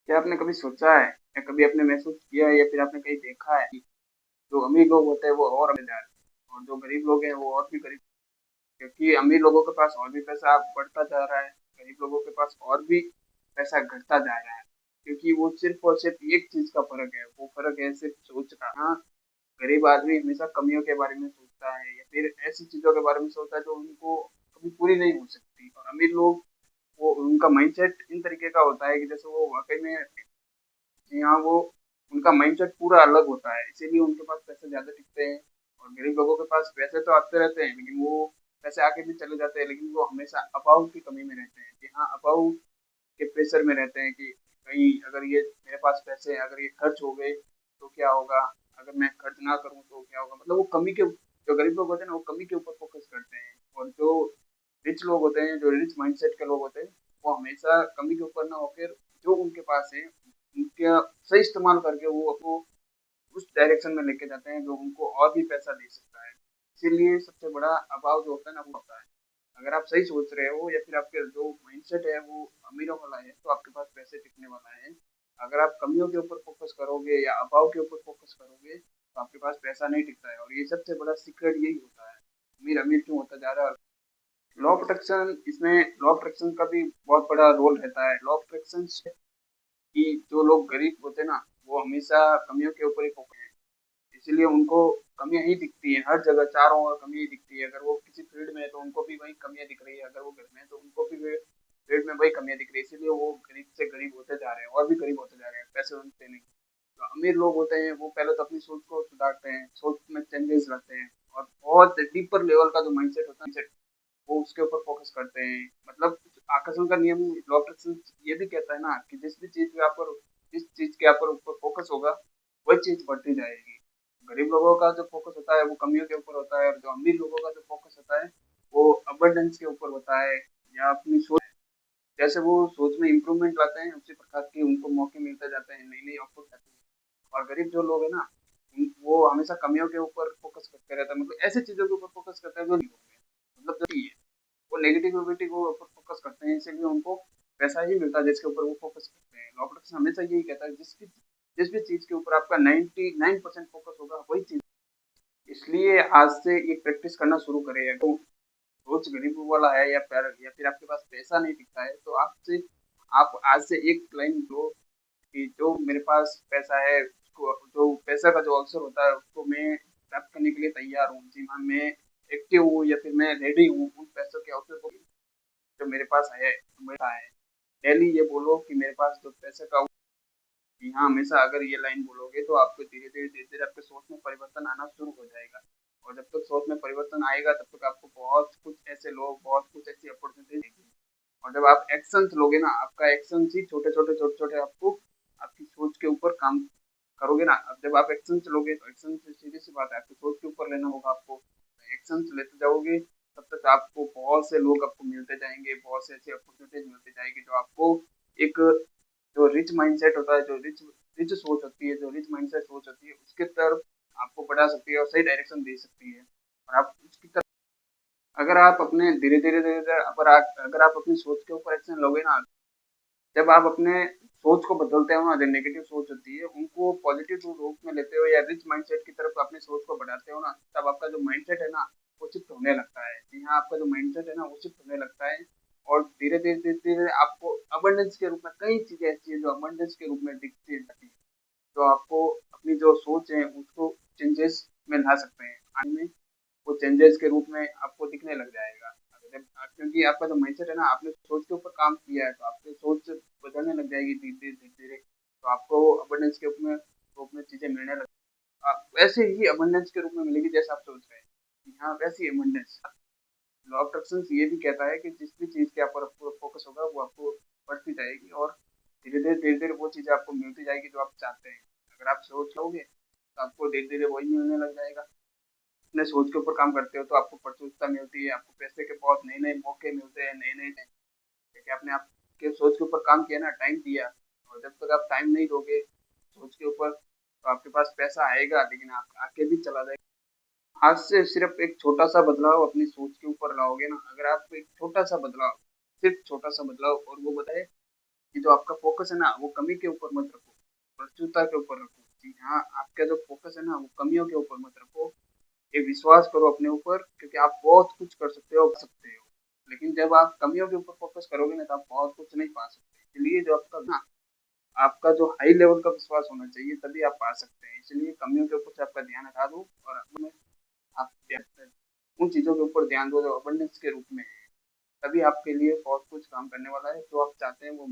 क्या आपने कभी सोचा है या कभी आपने महसूस किया है या फिर आपने कहीं देखा है कि जो अमीर लोग होते हैं वो और अमीर जा रहे हैं और जो गरीब लोग हैं वो और भी गरीब, क्योंकि अमीर लोगों के पास और भी पैसा बढ़ता जा रहा है, गरीब लोगों के पास और भी पैसा घटता जा रहा है। क्योंकि वो सिर्फ और सिर्फ एक चीज का फर्क है, वो फर्क है सिर्फ सोच का। हाँ, गरीब आदमी हमेशा कमियों के बारे में सोचता है या फिर ऐसी चीजों के बारे में सोचता है जो उनको कभी पूरी नहीं हो सकती। और अमीर लोग, वो उनका माइंडसेट इन तरीके का होता है कि जैसे वो वाकई में, जी हाँ, वो उनका माइंडसेट पूरा अलग होता है, इसीलिए उनके पास पैसे ज़्यादा टिकते हैं। और गरीब लोगों के पास पैसे तो आते रहते हैं, लेकिन वो पैसे आके भी चले जाते हैं, लेकिन वो हमेशा अभाव की कमी में रहते हैं। जी हाँ, अभाव के प्रेशर में रहते हैं कि कहीं अगर ये मेरे पास पैसे हैं, अगर ये खर्च हो गए तो क्या होगा, अगर मैं खर्च ना करूँ तो क्या होगा। मतलब वो कमी के, जो गरीब लोग होते हैं ना, वो कमी के ऊपर फोकस करते हैं। और जो रिच लोग होते हैं, जो रिच माइंडसेट के लोग होते हैं, वो हमेशा कमी के ऊपर ना होकर जो उनके पास है उनका सही इस्तेमाल करके वो अपको उस डायरेक्शन में लेके जाते हैं जो उनको और भी पैसा दे सकता है। इसीलिए सबसे बड़ा अभाव जो होता है ना, वो होता है। अगर आप सही सोच रहे हो या फिर आपके जो माइंडसेट है वो अमीरों वाला है, तो आपके पास पैसे टिकने वाला है। अगर आप कमियों के ऊपर फोकस करोगे या अभाव के ऊपर फोकस करोगे तो आपके पास पैसा नहीं टिकता है। और ये सबसे बड़ा सीक्रेट यही होता है, अमीर अमीर क्यों होता जा रहा है। लॉ ऑफ अट्रैक्शन, इसमें लॉ ऑफ अट्रैक्शन का भी बहुत बड़ा रोल रहता है। लॉ ऑफ अट्रैक्शन कि जो लोग गरीब होते हैं ना, वो हमेशा कमियों के ऊपर ही फोकस है, इसीलिए उनको कमियां ही दिखती है हर जगह, चारों ओर कमी ही दिखती है। अगर वो किसी फील्ड में है तो उनको भी वही कमियां दिख रही है, अगर वो घर में है तो उनको भी फील्ड में वही कमियां दिख रही है। इसीलिए वो गरीब से गरीब होते जा रहे हैं और भी गरीब होते जा रहे हैं, पैसे उनसे नहीं। जो अमीर लोग होते हैं वो पहले तो अपनी सोच को सुधारते हैं, सोच में चेंजेस लाते हैं और बहुत डीपर लेवल का जो माइंडसेट होता है, वो उसके ऊपर फोकस करते हैं। मतलब आकर्षण का नियम, लॉ ऑफ अट्रैक्शन ये भी कहता है ना कि जिस भी चीज पे आप पर, जिस चीज के आप पर ऊपर फोकस होगा वही चीज बढ़ती जाएगी। गरीब लोगों का जो फोकस होता है वो कमियों के ऊपर होता है, और जो अमीर लोगों का जो फोकस होता है वो अबंडेंस के ऊपर होता है या अपनी सोच। जैसे वो सोच में इम्प्रूवमेंट लाते हैं उसी प्रकार के उनको मौके मिलते जाते हैं, नई नई ऑफर आती है। और गरीब जो लोग हैं ना, वो हमेशा कमियों के ऊपर फोकस करते रहते हैं, मतलब ऐसी चीजों के ऊपर फोकस करते हैं जो नहीं होंगे, मतलब जो नहीं है, वो नेगेटिविटी को ऊपर फोकस करते हैं, इसीलिए उनको पैसा ही मिलता है जिसके ऊपर वो फोकस करते हैं। लॉ ऑफ हमेशा यही कहता है जिस भी चीज के ऊपर आपका 99% फोकस होगा वही चीज। इसलिए आज से एक प्रैक्टिस करना शुरू करें। तो सोच गरीब वाला है या फिर आपके पास पैसा नहीं दिखता है तो आप आज से एक लाइन दो कि जो मेरे पास पैसा है उसको, जो पैसा का जो अवसर होता है उसको मैं प्राप्त करने के लिए तैयार हूँ। जी हाँ, मैं एक्टिव हूँ या फिर मैं रेडी हूँ उन पैसों के अवसर को जो मेरे पास है, मेरा है। डेली ये बोलो कि मेरे पास जो पैसे का, जी हाँ, हमेशा अगर ये लाइन बोलोगे तो आपको धीरे धीरे आपके सोच में परिवर्तन आना शुरू हो जाएगा। और जब तक सोच में परिवर्तन आएगा तब तक आपको बहुत कुछ ऐसे लोग, बहुत कुछ ऐसी अपॉर्चुनिटी देंगे। और जब आप एक्शन लोगे ना, आपका एक्शन ही छोटे छोटे आपको आपकी सोच के ऊपर काम करोगे ना। अब जब आप एक्शन लोगे तो एक्शन से सीधी सी बात है आपकी सोच के ऊपर लेना होगा आपको। एक्शन लेते जाओगे तब तक आपको बहुत से लोग आपको मिलते जाएंगे, बहुत से ऐसी अपॉर्चुनिटीज मिलती जाएगी जो आपको एक, जो रिच माइंडसेट होता है, जो रिच रिच सोच होती है, जो रिच माइंडसेट सोच होती है उसके तरफ आपको बढ़ा सकती है और सही डायरेक्शन दे सकती है। और आप उसकी तरफ, अगर आप अपने धीरे धीरे अगर आप अपनी सोच के ऊपर एक्शन लोगे ना, जब आप अपने सोच को बदलते हो ना, जो नेगेटिव सोच होती है उनको पॉजिटिव रूप में लेते हो या रिच माइंडसेट की तरफ अपनी सोच को बढ़ाते हो ना, तब आपका जो माइंडसेट है ना वो शिफ्ट होने लगता है। जी हाँ, आपका जो माइंडसेट है ना वो शिफ्ट होने लगता है। और धीरे धीरे आपको अबंडेंस के रूप में कई चीजें ऐसी है जो अबंडेंस के रूप में दिखती जाती है, जो आपको अपनी जो सोच है उसको चेंजेस में ला सकते हैं। आने में वो चेंजेस के रूप में आपको दिखने लग जाएगा। अगर क्योंकि आपका जो माइंडसेट है ना, आपने सोच के ऊपर काम किया है तो आपकी सोच बदलने लग जाएगी धीरे धीरे। तो आपको अबंडेंस के रूप में चीजें मिलने लग, वैसे ही अबंडेंस के रूप में मिलेगी जैसा आप सोच रहे हैं। हाँ, वैसे ही अबंडेंस। लॉ ऑफ अट्रैक्शन ये भी कहता है कि जिस भी चीज के ऊपर आपको फोकस होगा वो आपको बढ़ती जाएगी और धीरे धीरे वो चीजें आपको मिलती जाएगी जो आप चाहते हैं। अगर आप सोच लोगे तो आपको धीरे धीरे वही मिलने लग जाएगा। अपने सोच के ऊपर काम करते हो तो आपको प्रचुरता मिलती है, आपको पैसे के बहुत नए नए मौके मिलते हैं, नए नए, क्योंकि आपने आपके सोच के ऊपर काम किया ना, टाइम दिया। और जब तक आप टाइम नहीं दोगे सोच के ऊपर तो आपके पास पैसा आएगा लेकिन आप आके भी चला जाएगा। आज से सिर्फ एक छोटा सा बदलाव अपनी सोच के ऊपर लाओगे ना, अगर आप एक छोटा सा बदलाव, सिर्फ छोटा सा बदलाव, और वो बताए कि जो आपका फोकस है ना वो कमी के ऊपर मत रखो, प्रचुरता के ऊपर रखो। जी हाँ, आपका जो फोकस है ना वो कमियों के ऊपर मत रखो। ये विश्वास करो अपने ऊपर, क्योंकि आप बहुत कुछ कर सकते हो। लेकिन जब आप कमियों के ऊपर फोकस करोगे ना तो आप बहुत कुछ नहीं पा सकते। इसलिए जो आपका ना आपका जो हाई लेवल का विश्वास होना चाहिए, तभी आप पा सकते हैं। इसलिए कमियों के ऊपर से आपका ध्यान हटा दो और अपने आप उन चीजों के ऊपर ध्यान दो जो अबंडेंस के रूप में है। तभी आपके लिए बहुत कुछ काम करने वाला है, जो आप चाहते हैं वो